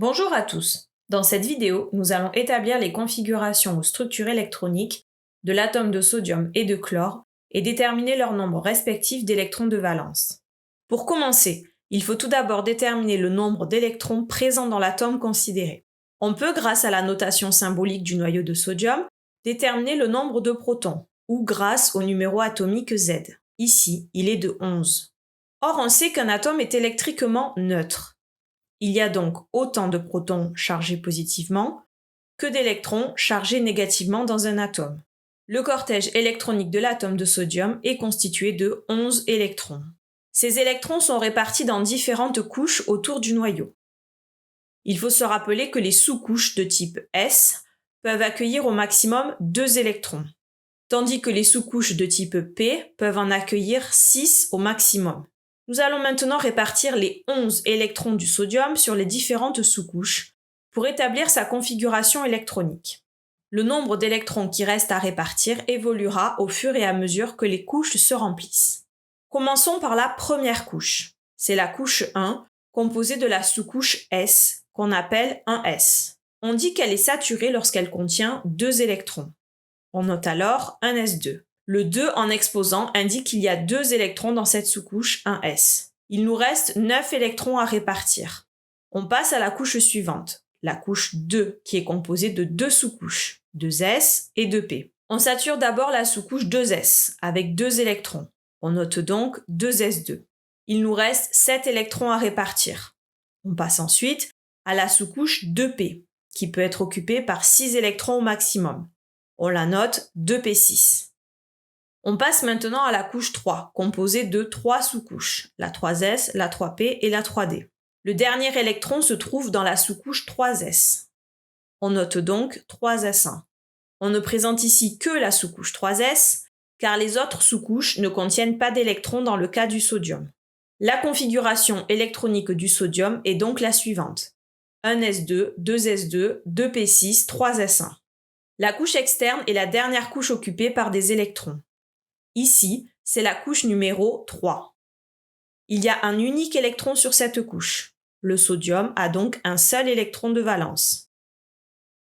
Bonjour à tous. Dans cette vidéo, nous allons établir les configurations ou structures électroniques de l'atome de sodium et de chlore et déterminer leur nombre respectif d'électrons de valence. Pour commencer, il faut tout d'abord déterminer le nombre d'électrons présents dans l'atome considéré. On peut, grâce à la notation symbolique du noyau de sodium, déterminer le nombre de protons, ou grâce au numéro atomique Z. Ici, il est de 11. Or, on sait qu'un atome est électriquement neutre. Il y a donc autant de protons chargés positivement que d'électrons chargés négativement dans un atome. Le cortège électronique de l'atome de sodium est constitué de 11 électrons. Ces électrons sont répartis dans différentes couches autour du noyau. Il faut se rappeler que les sous-couches de type S peuvent accueillir au maximum 2 électrons, tandis que les sous-couches de type P peuvent en accueillir 6 au maximum. Nous allons maintenant répartir les 11 électrons du sodium sur les différentes sous-couches pour établir sa configuration électronique. Le nombre d'électrons qui restent à répartir évoluera au fur et à mesure que les couches se remplissent. Commençons par la première couche. C'est la couche 1, composée de la sous-couche S, qu'on appelle 1s. On dit qu'elle est saturée lorsqu'elle contient 2 électrons. On note alors 1s2. Le 2 en exposant indique qu'il y a 2 électrons dans cette sous-couche 1s. Il nous reste 9 électrons à répartir. On passe à la couche suivante, la couche 2, qui est composée de 2 sous-couches, 2s et 2p. On sature d'abord la sous-couche 2s, avec 2 électrons. On note donc 2s2. Il nous reste 7 électrons à répartir. On passe ensuite à la sous-couche 2p, qui peut être occupée par 6 électrons au maximum. On la note 2p6. On passe maintenant à la couche 3, composée de 3 sous-couches, la 3s, la 3p et la 3d. Le dernier électron se trouve dans la sous-couche 3s. On note donc 3s1. On ne présente ici que la sous-couche 3s, car les autres sous-couches ne contiennent pas d'électrons dans le cas du sodium. La configuration électronique du sodium est donc la suivante. 1s2, 2s2, 2p6, 3s1. La couche externe est la dernière couche occupée par des électrons. Ici, c'est la couche numéro 3. Il y a un unique électron sur cette couche. Le sodium a donc un seul électron de valence.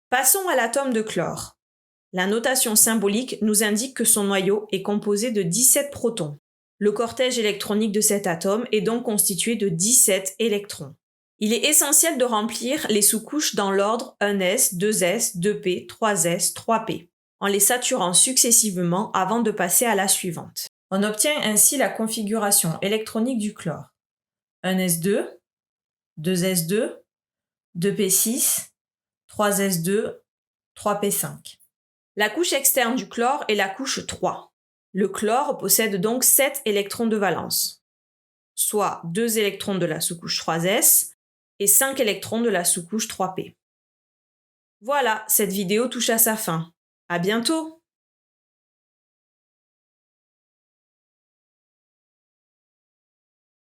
Passons à l'atome de chlore. La notation symbolique nous indique que son noyau est composé de 17 protons. Le cortège électronique de cet atome est donc constitué de 17 électrons. Il est essentiel de remplir les sous-couches dans l'ordre 1s, 2s, 2p, 3s, 3p. En les saturant successivement avant de passer à la suivante. On obtient ainsi la configuration électronique du chlore. 1s2, 2s2, 2p6, 3s2, 3p5. La couche externe du chlore est la couche 3. Le chlore possède donc 7 électrons de valence, soit 2 électrons de la sous-couche 3s et 5 électrons de la sous-couche 3p. Voilà, cette vidéo touche à sa fin. À bientôt!